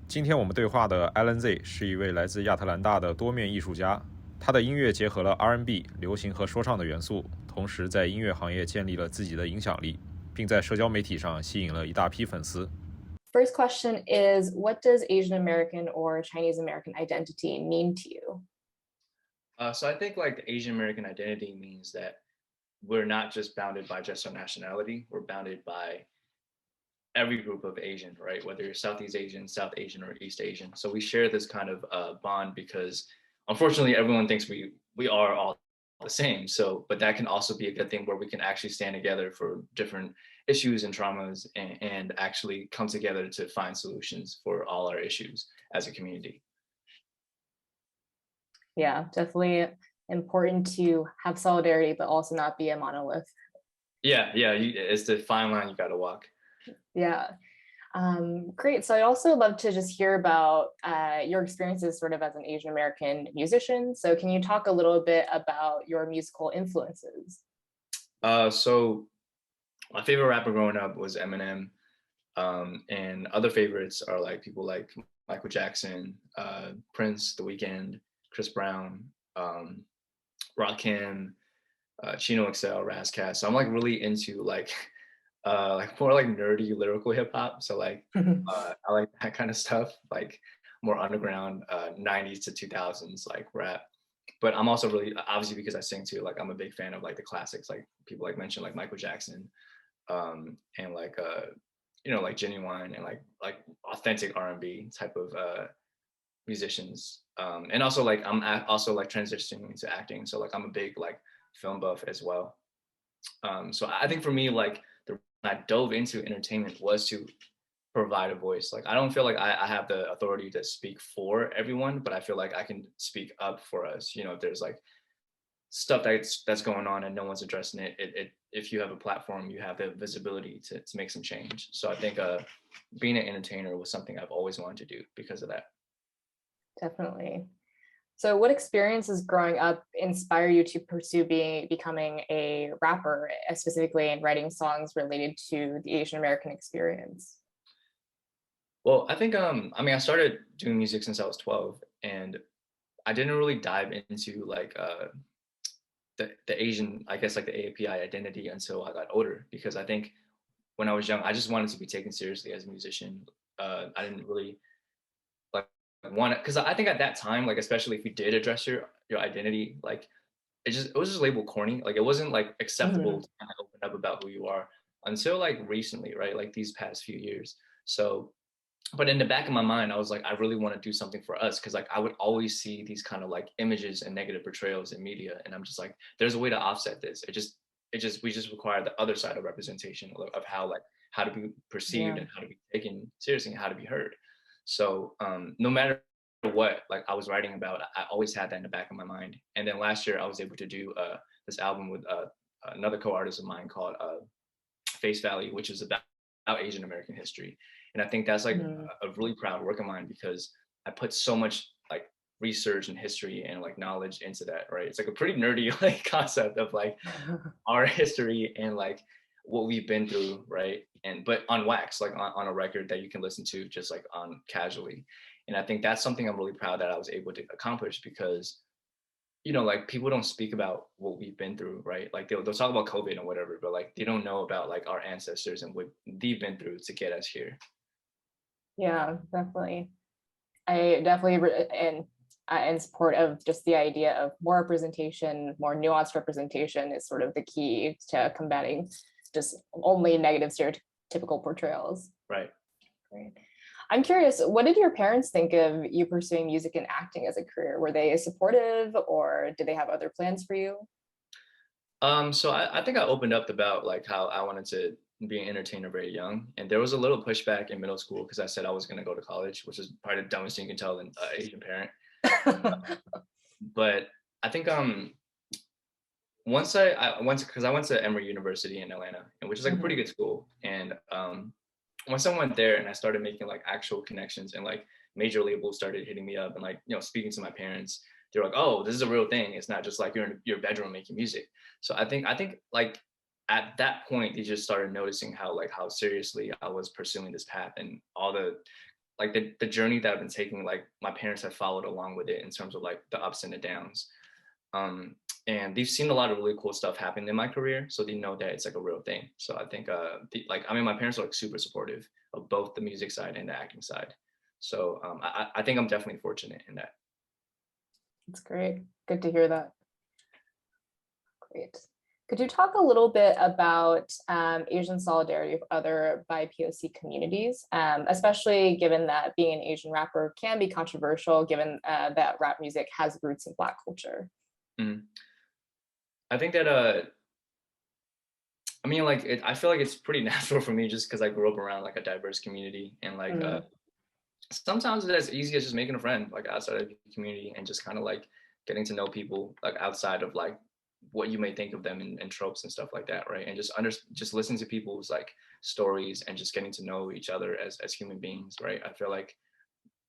今天我们对话的 Alan Z 是一位来自亚特兰大的多面艺术家，他的音乐结合了 R&B、流行和说唱的元素，同时在音乐行业建立了自己的影响力，并在社交媒体上吸引了一大批粉丝。First question is, what does Asian American or Chinese American identity mean to you? So I think like the Asian American identity means that we're not just bounded by just our nationality, we're bounded by every group of Asian, right? Whether you're Southeast Asian, South Asian, or East Asian. So we share this kind of bond because unfortunately everyone thinks we are all the same. So, but that can also be a good thing where we can actually stand together for different issues and traumas and actually come together to find solutions for all our issues as a community. Yeah, definitely important to have solidarity, but also not be a monolith. Yeah, it's the fine line you got to walk. Yeah. Great. So I'd also love to just hear about your experiences sort of as an Asian American musician. So can you talk a little bit about your musical influences? So my favorite rapper growing up was Eminem, and other favorites are like people like Michael Jackson, Prince, The Weeknd, Chris Brown, Rakim, Chino XL, Razcast. So I'm like really into like more like nerdy lyrical hip hop. So like I like that kind of stuff, like more underground 90s to 2000s like rap. But I'm also really obviously because I sing too, like I'm a big fan of like the classics, like people like mentioned like Michael Jackson, and like like Genuine and like authentic R&B type of musicians. And also like also like transitioning into acting. So like I'm a big like film buff as well. So I think for me like I dove into entertainment was to provide a voice. Like I don't feel like I have the authority to speak for everyone, but I feel like I can speak up for us. If there's like stuff that's going on and no one's addressing it, if you have a platform, you have the visibility to make some change. So I think being an entertainer was something I've always wanted to do because of that. Definitely. So what experiences growing up inspire you to pursue becoming a rapper, specifically in writing songs related to the Asian American experience? Well, I think I started doing music since I was 12, and I didn't really dive into like the Asian, I guess like the AAPI identity until I got older, because I think when I was young, I just wanted to be taken seriously as a musician. I didn't really like want it because I think at that time, like especially if you did address your identity, like it was just labeled corny. Like it wasn't like acceptable to kind of open up about who you are until like recently, right? Like these past few years. So but in the back of my mind, I was like, I really want to do something for us because like I would always see these kind of like images and negative portrayals in media, and I'm just like, there's a way to offset this. We just require the other side of representation of how to be perceived Yeah. and how to be taken seriously and how to be heard. So no matter what, like I was writing about, I always had that in the back of my mind. And then last year, I was able to do this album with another co-artist of mine called Face Value, which is about Asian American history. And I think that's like a really proud work of mine because I put so much like research and history and like knowledge into that, right? It's like a pretty nerdy like concept of like our history and like what we've been through, right? And but on wax, like on a record that you can listen to just like on casually. And I think that's something I'm really proud that I was able to accomplish because like people don't speak about what we've been through, right? Like they'll talk about COVID and whatever, but like they don't know about like our ancestors and what they've been through to get us here. Yeah, definitely. I definitely in support of just the idea of more representation, more nuanced representation is sort of the key to combating just only negative stereotypical portrayals. Right. Great. I'm curious, what did your parents think of you pursuing music and acting as a career? Were they supportive or did they have other plans for you? So I think I opened up about like how I wanted to be an entertainer very young, and there was a little pushback in middle school because I said I was going to go to college, which is probably the dumbest thing you can tell an Asian parent. But I think once I went because I went to Emory University in Atlanta, and which is like a pretty good school, and once I went there and I started making like actual connections and like major labels started hitting me up and like speaking to my parents, they're like, oh, this is a real thing. It's not just like you're in your bedroom making music. So I think like at that point they just started noticing how seriously I was pursuing this path and all the like the journey that I've been taking, like my parents have followed along with it in terms of like the ups and the downs. And they've seen a lot of really cool stuff happen in my career, so they know that it's like a real thing. So I think like I mean my parents are like super supportive of both the music side and the acting side. So I think I'm definitely fortunate in that. That's great. Good to hear that. Great. Could you talk a little bit about Asian solidarity with other BIPOC communities, especially given that being an Asian rapper can be controversial, given that rap music has roots in Black culture? Mm. I think that I mean like I feel like it's pretty natural for me just because I grew up around like a diverse community, and like sometimes it's as easy as just making a friend like outside of the community and just kind of like getting to know people like outside of like what you may think of them and tropes and stuff like that, right? And just listen to people's like stories and just getting to know each other as human beings, right? I feel like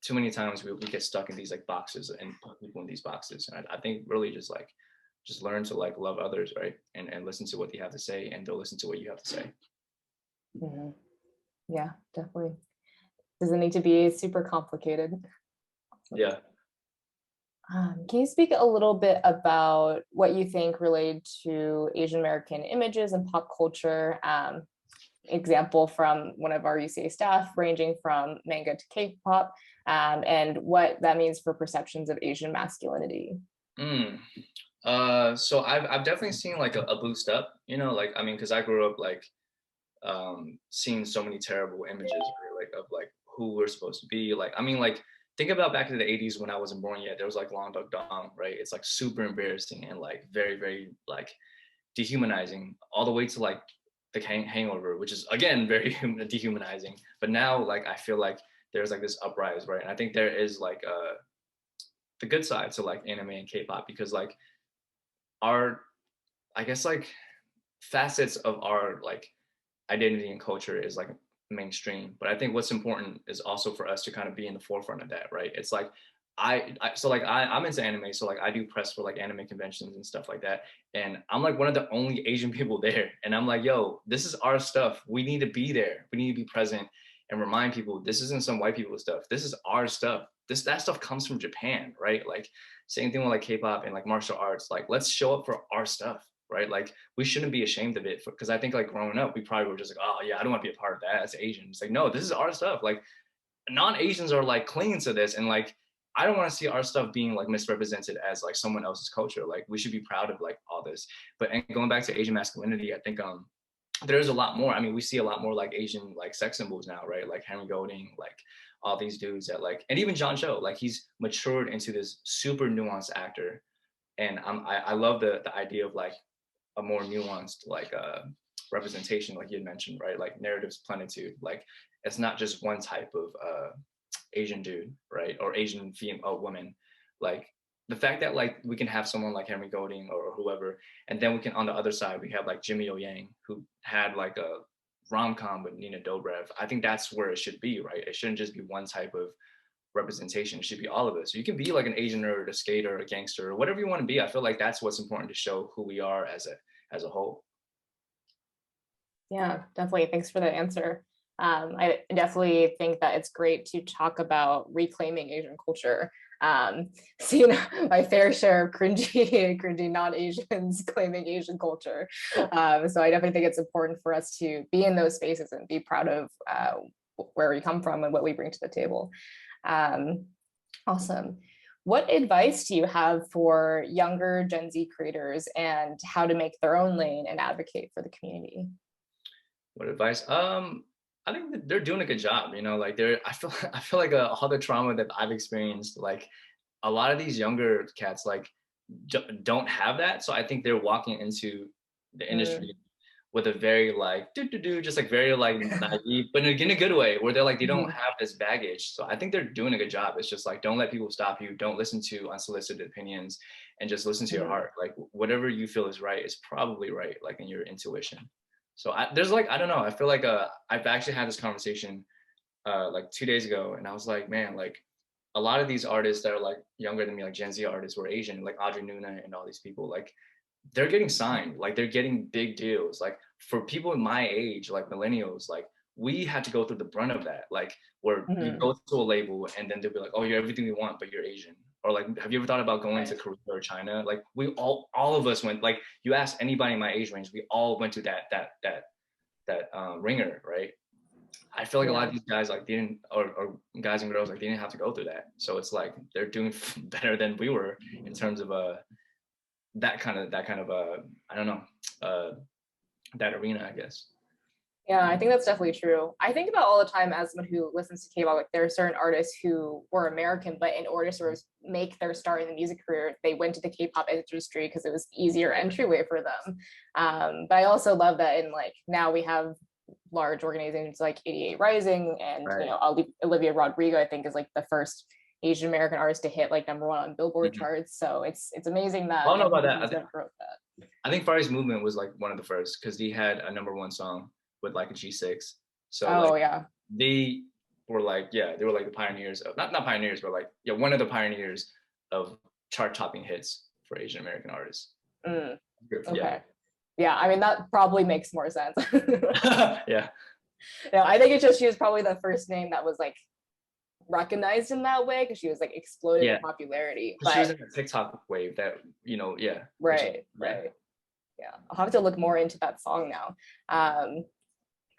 too many times we get stuck in these like boxes and put people in these boxes, and I think really just learn to like love others, right? And listen to what they have to say, and they'll listen to what you have to say. Mm-hmm. Yeah, definitely. Doesn't need to be super complicated. Yeah. Can you speak a little bit about what you think related to Asian American images and pop culture? Example from one of our UCA staff, ranging from manga to K-pop, and what that means for perceptions of Asian masculinity. So I've definitely seen like a boost up, you know, like I mean, because I grew up like seeing so many terrible images, right, like of like who we're supposed to be. Like I mean, like think about back in the 80s when I wasn't born yet. There was like Long Duk Dong, right? It's like super embarrassing and like very, very like dehumanizing, all the way to like the Hangover, which is again very dehumanizing. But now like I feel like there's like this uprise, right? And I think there is like the good side to like anime and K-pop, because like our, I guess like facets of our like identity and culture is like mainstream, but I think what's important is also for us to kind of be in the forefront of that, right? It's like I'm into anime, so like I do press for like anime conventions and stuff like that, and I'm like one of the only Asian people there, and I'm like, yo, this is our stuff, we need to be there, we need to be present and remind people this isn't some white people stuff, this is our stuff, that stuff comes from Japan, right? Like same thing with like K-pop and like martial arts, like let's show up for our stuff, right? Like we shouldn't be ashamed of it, because I think like growing up we probably were just like, oh yeah, I don't want to be a part of that, that's Asian. It's like, no, this is our stuff. Like non-Asians are like clinging to this, and like I don't want to see our stuff being like misrepresented as like someone else's culture. Like we should be proud of like all this. But and going back to Asian masculinity, I think there's a lot more. I mean, we see a lot more like Asian like sex symbols now, right? Like Henry Golding, like all these dudes that like, and even John Cho, like he's matured into this super nuanced actor. And I love the idea of like a more nuanced like representation, like you had mentioned, right? Like narratives plenitude. Like it's not just one type of Asian dude, right? Or Asian female woman. Like the fact that like we can have someone like Henry Golding or whoever, and then we can on the other side we have like Jimmy O Yang, who had like a rom-com with Nina Dobrev. I think that's where it should be, right? It shouldn't just be one type of representation. It should be all of us. You can be like an Asian nerd, a skater, a gangster, or whatever you want to be. I feel like that's what's important to show who we are as a whole. Yeah, definitely. Thanks for that answer. I definitely think that it's great to talk about reclaiming Asian culture. Seen my fair share of cringy non-Asians claiming Asian culture. So I definitely think it's important for us to be in those spaces and be proud of where we come from and what we bring to the table. Awesome. What advice do you have for younger Gen Z creators and how to make their own lane and advocate for the community? What advice? I think that they're doing a good job. You know, like I feel like all the trauma that I've experienced, like a lot of these younger cats, like don't have that. So I think they're walking into the industry with a very like just like very like naive, but in a good way, where they're like they don't have this baggage. So I think they're doing a good job. It's just like don't let people stop you. Don't listen to unsolicited opinions, and just listen to your heart. Like whatever you feel is right is probably right, like in your intuition. So there's like, I don't know, I feel like I've actually had this conversation like 2 days ago, and I was like, man, like a lot of these artists that are like younger than me, like Gen Z artists, were Asian, like Audrey Nuna and all these people, like they're getting signed, like they're getting big deals. Like for people in my age, like millennials, like we had to go through the brunt of that, like where you go to a label and then they'll be like, oh, you're everything we want, but you're Asian. Or like, have you ever thought about going to Korea or China? Like we all of us went, like you ask anybody in my age range, we all went to that ringer, right? I feel like a lot of these guys like didn't, or guys and girls like they didn't have to go through that. So it's like they're doing better than we were in terms of that kind of I don't know, that arena, I guess. Yeah, I think that's definitely true. I think about all the time as someone who listens to K-pop, like there are certain artists who were American, but in order to sort of make their start in the music career, they went to the K-pop industry because it was easier entryway for them. But I also love that in like now we have large organizations like 88 Rising and you know Olivia Rodrigo, I think is like the first Asian American artist to hit like #1 on Billboard charts. So it's amazing that. I don't know about that. That. I think Far East Movement was like one of the first because he had a #1 song with like a G6. So they were like they were like the pioneers of not pioneers, but like one of the pioneers of chart topping hits for Asian American artists. Okay. Yeah, I mean that probably makes more sense. Yeah. No, I think it's just she was probably the first name that was like recognized in that way because she was like exploding in popularity. But she was in a TikTok wave that Right. Yeah, I'll have to look more into that song now.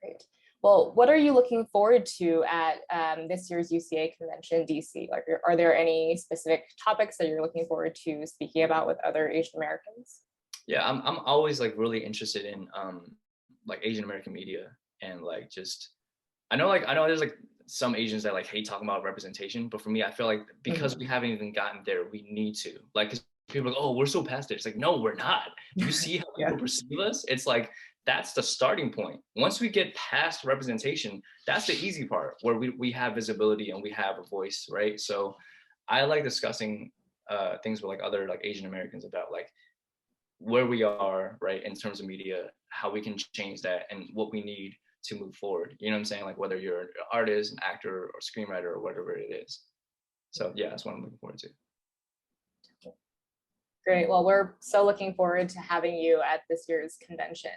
Great. Well, what are you looking forward to at this year's UCA convention, DC? Like, are there any specific topics that you're looking forward to speaking about with other Asian Americans? Yeah, I'm always like really interested in like Asian American media and like just I know there's like some Asians that like hate talking about representation, but for me I feel like because we haven't even gotten there, we need to like because people are like, oh, we're so past it. It's like, no, we're not. Do you see how people perceive us? It's like that's the starting point. Once we get past representation, that's the easy part where we have visibility and we have a voice, right? So I like discussing things with like other like Asian Americans about like where we are, right, in terms of media, how we can change that and what we need to move forward. You know what I'm saying? Like whether you're an artist, an actor, or screenwriter, or whatever it is. So yeah, that's what I'm looking forward to. Great. Well, we're so looking forward to having you at this year's convention.